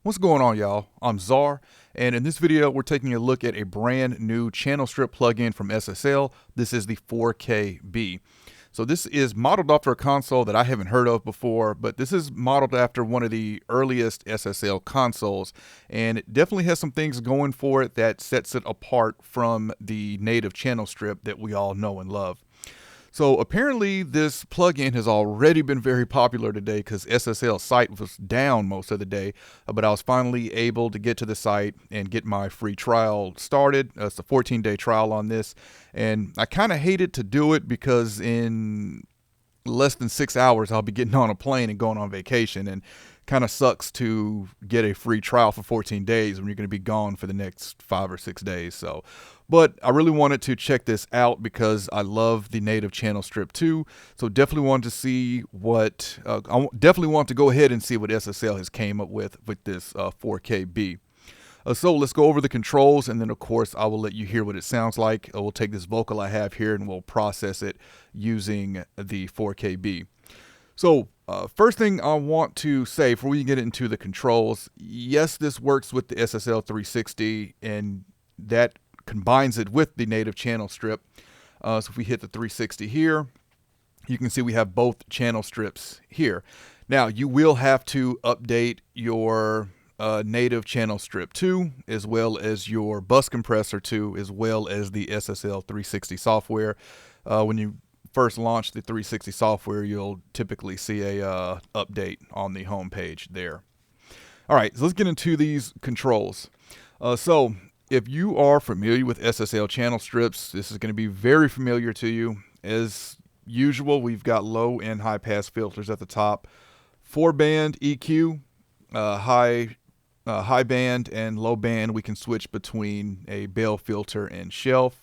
What's going on, y'all? I'm Czar, and in this video we're taking a look at a brand new channel strip plugin from SSL. This is the 4KB. So this is modeled after a console that I haven't heard of before, but this is modeled after one of the earliest SSL consoles, and it definitely has some things going for it that sets it apart from the native channel strip that we all know and love. So apparently this plugin has already been very popular today because SSL site was down most of the day, but I was finally able to get to the site and get my free trial started. It's a 14-day trial on this, and I kind of hated to do it because in less than 6 hours I'll be getting on a plane and going on vacation, and kind of sucks to get a free trial for 14 days when you're going to be gone for the next 5 or 6 days. But I really wanted to check this out because I love the native channel strip too. So definitely wanted to see what definitely want to go ahead and see what SSL has came up with this 4KB. So let's go over the controls, and then of course I will let you hear what it sounds like. We'll take this vocal I have here and we'll process it using the 4KB. So first thing I want to say before we get into the controls, yes, this works with the SSL 360, and that combines it with the native channel strip. So if we hit the 360 here, you can see we have both channel strips here. Now you will have to update your native channel strip 2, as well as your bus compressor 2, as well as the SSL 360 software. When you first launch the 360 software, you'll typically see a update on the home page there. All right, so let's get into these controls. So if you are familiar with SSL channel strips, this is going to be very familiar to you. As usual, we've got low and high pass filters at the top, 4-band EQ, high band and low band. We can switch between a bell filter and shelf.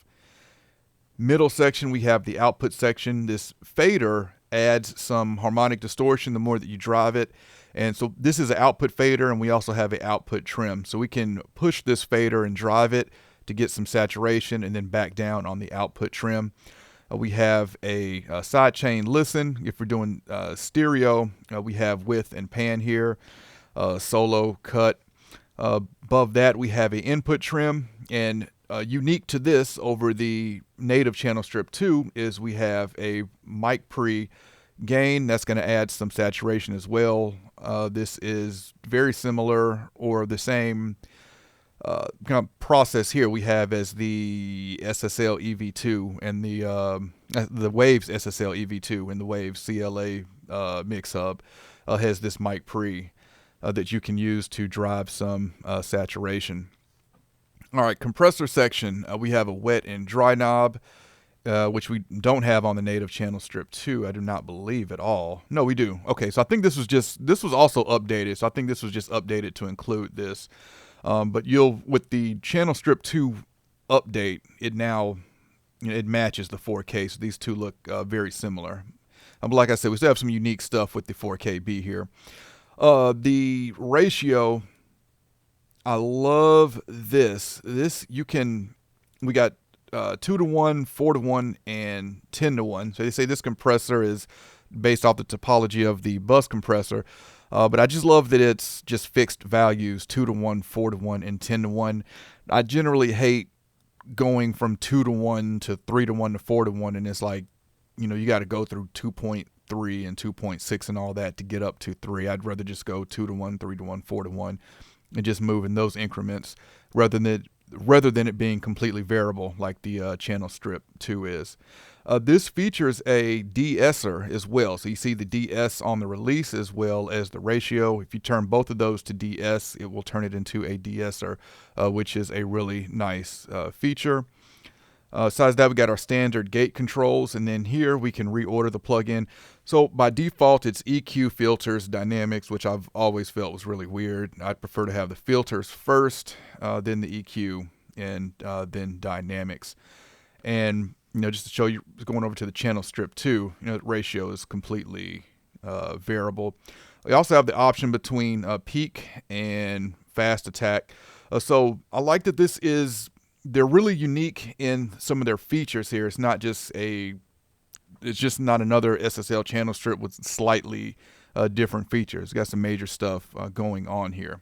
Middle section, we have the output section. This fader adds some harmonic distortion the more that you drive it. And so this is an output fader, and we also have an output trim. So we can push this fader and drive it to get some saturation, and then back down on the output trim. We have a sidechain listen. If we're doing stereo, we have width and pan here, solo, cut. Above that, we have an input trim, and unique to this over the native channel strip 2 is we have a mic pre gain that's going to add some saturation as well. This is very similar or the same kind of process here we have as the SSL EV2 and the Waves SSL EV2 and the Waves CLA mix hub has this mic pre that you can use to drive some saturation. All right, compressor section, we have a wet and dry knob, which we don't have on the native channel strip 2. I do not believe at all. No, we do. Okay, so I think this was also updated. So I think this was just updated to include this. But with the channel strip 2 update, it now, it matches the 4K. So these two look very similar. But like I said, we still have some unique stuff with the 4KB here. The ratio, I love this. We got 2-to-1, 4-to-1, and 10-to-1. So they say this compressor is based off the topology of the bus compressor. But I just love that it's just fixed values, 2-to-1, 4-to-1, and 10-to-1. I generally hate going from 2-to-1 to 3-to-1 to 4-to-1, and it's like, you got to go through 2.3 and 2.6 and all that to get up to 3. I'd rather just go 2-to-1, 3-to-1, 4-to-1. And just move in those increments rather than it being completely variable like the channel strip 2 is. This features a de-esser as well. So you see the de-ess on the release as well as the ratio. If you turn both of those to de-ess, it will turn it into a de-esser, which is a really nice feature. Besides that, we got our standard gate controls, and then here we can reorder the plugin. So by default, it's EQ, filters, dynamics, which I've always felt was really weird. I'd prefer to have the filters first, then the EQ, and then dynamics. And just to show you, going over to the channel strip 2, the ratio is completely variable. We also have the option between peak and fast attack. So I like that they're really unique in some of their features here. It's just not another SSL channel strip with slightly different features. It's got some major stuff going on here.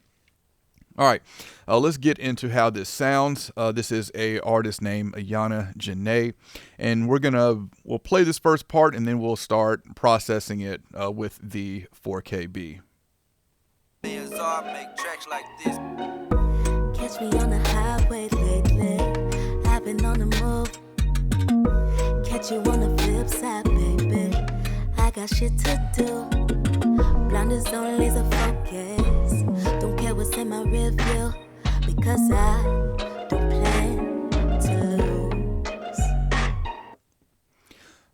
All right, let's get into how this sounds. This is a artist named Ayana Janae, and we'll play this first part, and then we'll start processing it with the 4KB. Make tracks like this. Catch me on the highway lately. I've been on the move. Catch you on the flip side, baby. I got shit to do. Blinders on laser focus. Don't care what's in my rear view, because I don't plan to lose.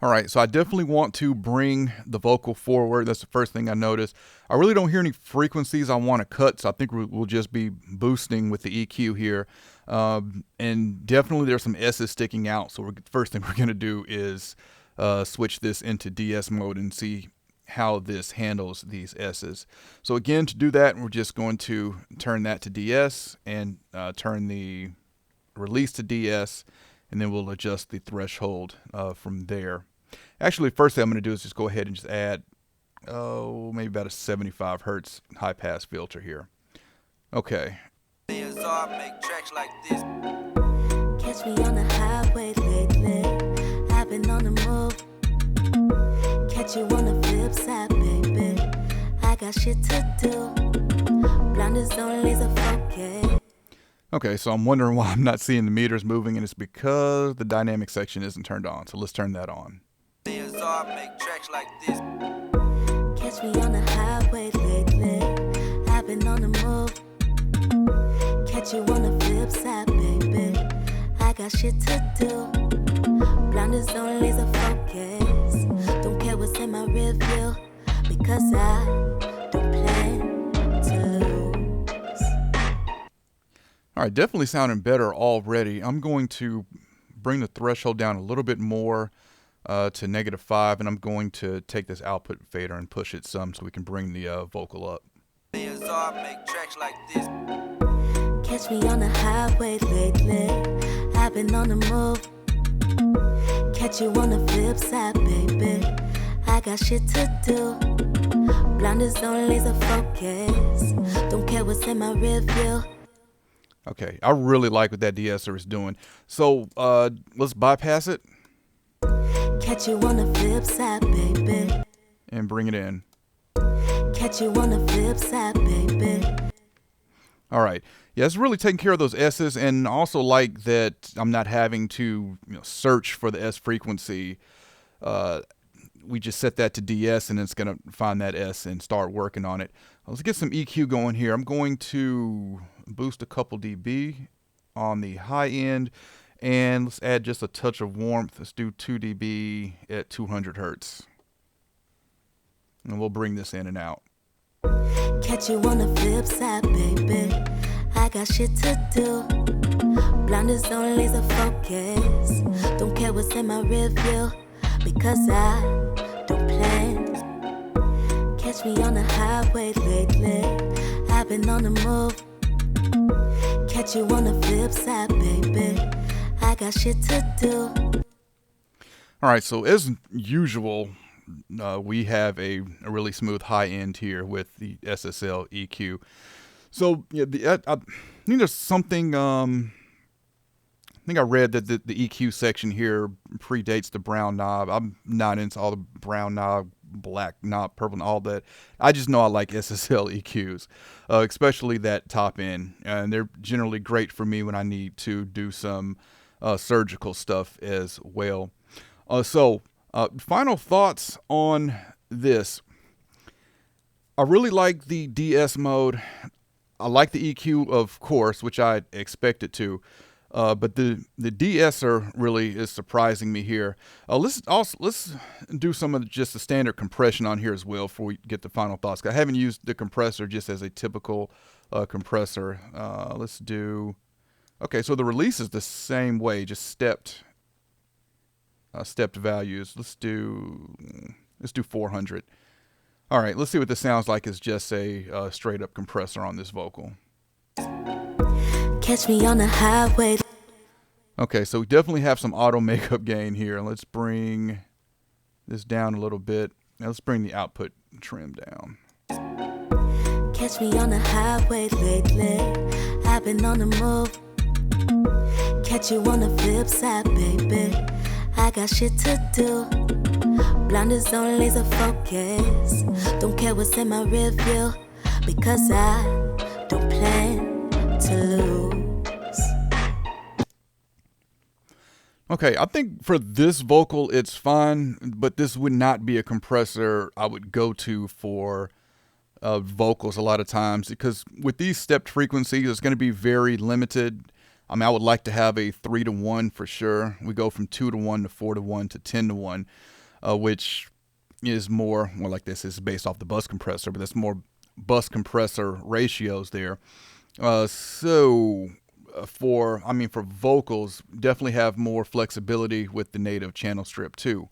All right, so I definitely want to bring the vocal forward. That's the first thing I noticed. I really don't hear any frequencies I want to cut, so I think we'll just be boosting with the EQ here. And definitely there's some S's sticking out, so the first thing we're going to do is switch this into DS mode and see how this handles these S's. So again, to do that, we're just going to turn that to DS and turn the release to DS, and then we'll adjust the threshold from there. Actually, first thing I'm going to do is just go ahead and just add, maybe about a 75 hertz high pass filter here. Okay. Make tracks like this. Catch me on the highway lately. I've been on the move. Catch you on the flip side, baby. I got shit to do. Blinders on laser focus. Okay, so I'm wondering why I'm not seeing the meters moving, and it's because the dynamic section isn't turned on. So let's turn that on. Make tracks like this. Catch me on the highway lately. I've been on the move. Catch you on the flip side, baby. I got shit to do. Blinders on laser focus. Don't care what's in my rear view, because I don't plan to lose. All right, definitely sounding better already. I'm going to bring the threshold down a little bit more to -5, and I'm going to take this output fader and push it some so we can bring the vocal up. Make tracks like this. Catch me on the highway lately. I've been on the move. Catch you on the flip side, baby. I got shit to do. Blinders on laser focus. Don't care what's in my rear view. Okay, I really like what that de-esser is doing. So let's bypass it Catch you on the flip side, baby. and bring it in. Catch you on the flip side, baby. All right. Yeah, it's really taking care of those S's, and also like that I'm not having to search for the S frequency. We just set that to DS, and it's going to find that S and start working on it. Let's get some EQ going here. I'm going to boost a couple dB on the high end, and let's add just a touch of warmth. Let's do 2 dB at 200 hertz. And we'll bring this in and out. Catch you on the flip side, baby. I got shit to do. Blinders on laser focus. Don't care what's in my rear view, because I don't plan. Catch me on the highway lately. I've been on the move. Catch you on the flip side, baby. I got shit to do. All right, so as usual, we have a really smooth high end here with the SSL EQ. So yeah, I think there's something. I think I read that the EQ section here predates the brown knob. I'm not into all the brown knob, black knob, purple, and all that. I just know I like SSL EQs, especially that top end, and they're generally great for me when I need to do some surgical stuff as well. So final thoughts on this. I really like the DS mode. I like the EQ, of course, which I expected to. But the de-esser really is surprising me here. Let's do some of just the standard compression on here as well before we get the final thoughts. I haven't used the compressor just as a typical compressor. Let's do. Okay, so the release is the same way, just stepped values. Let's do 400. All right, let's see what this sounds like as just a straight up compressor on this vocal. Catch me on the highway. Okay, so we definitely have some auto makeup gain here. Let's bring this down a little bit. Now let's bring the output trim down. catch me on the highway lately. I've been on the move. Catch you on the flip side, baby. I got shit to do. Blinders on, laser focus. Don't care what's in my rear view, because I don't plan to lose. Okay, I think for this vocal it's fine, but this would not be a compressor I would go to for vocals a lot of times, because with these stepped frequencies it's going to be very limited. I mean, I would like to have a 3-to-1 for sure. We go from 2-to-1 to 4-to-1 to 10-to-1, which is more, well, like this is based off the bus compressor, but there's more bus compressor ratios there. For vocals, definitely have more flexibility with the native channel strip too.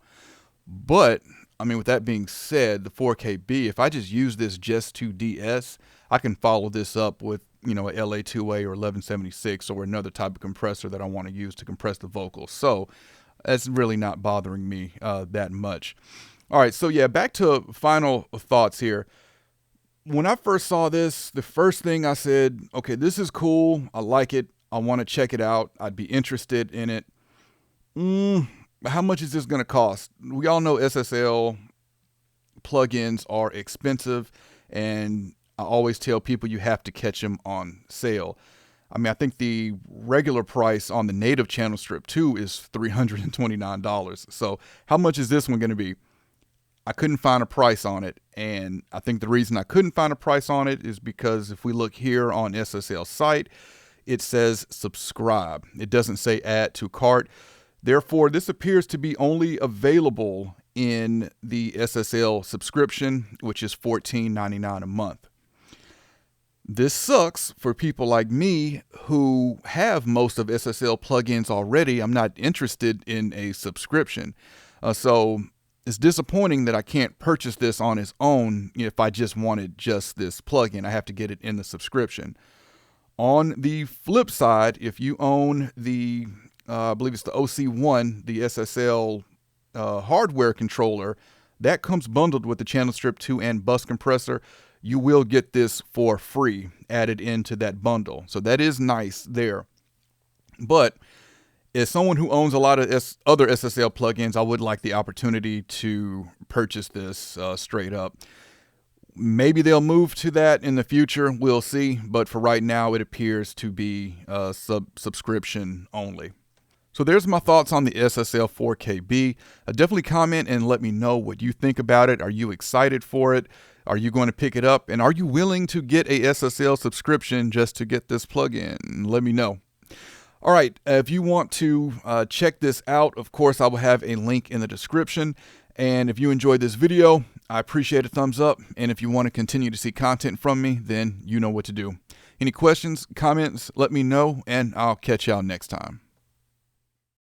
But I mean, with that being said, the 4KB, if I just use this just to DS, I can follow this up with, a LA2A or 1176 or another type of compressor that I want to use to compress the vocals. So that's really not bothering me that much. All right, so yeah, back to final thoughts here. When I first saw this, the first thing I said, okay, this is cool. I like it. I want to check it out. I'd be interested in it. How much is this going to cost? We all know SSL plugins are expensive, and I always tell people you have to catch them on sale. I mean, I think the regular price on the native channel strip too is $329. So how much is this one going to be? I couldn't find a price on it, and I think the reason I couldn't find a price on it is because if we look here on SSL site, it says subscribe. It doesn't say add to cart. Therefore, this appears to be only available in the SSL subscription, which is $14.99 a month. This sucks for people like me who have most of SSL plugins already. I'm not interested in a subscription. So it's disappointing that I can't purchase this on its own if I just wanted just this plugin. I have to get it in the subscription. On the flip side, if you own the, I believe it's the OC1, the SSL hardware controller, that comes bundled with the channel strip 2 and bus compressor. You will get this for free added into that bundle. So that is nice there. But as someone who owns a lot of other SSL plugins, I would like the opportunity to purchase this straight up. Maybe they'll move to that in the future. We'll see. But for right now, it appears to be subscription only. So there's my thoughts on the SSL 4KB. Definitely comment and let me know what you think about it. Are you excited for it? Are you going to pick it up? And are you willing to get a SSL subscription just to get this plugin? Let me know. All right, if you want to check this out, of course, I will have a link in the description. And if you enjoyed this video, I appreciate a thumbs up. And if you want to continue to see content from me, then you know what to do. Any questions, comments, let me know, and I'll catch y'all next time.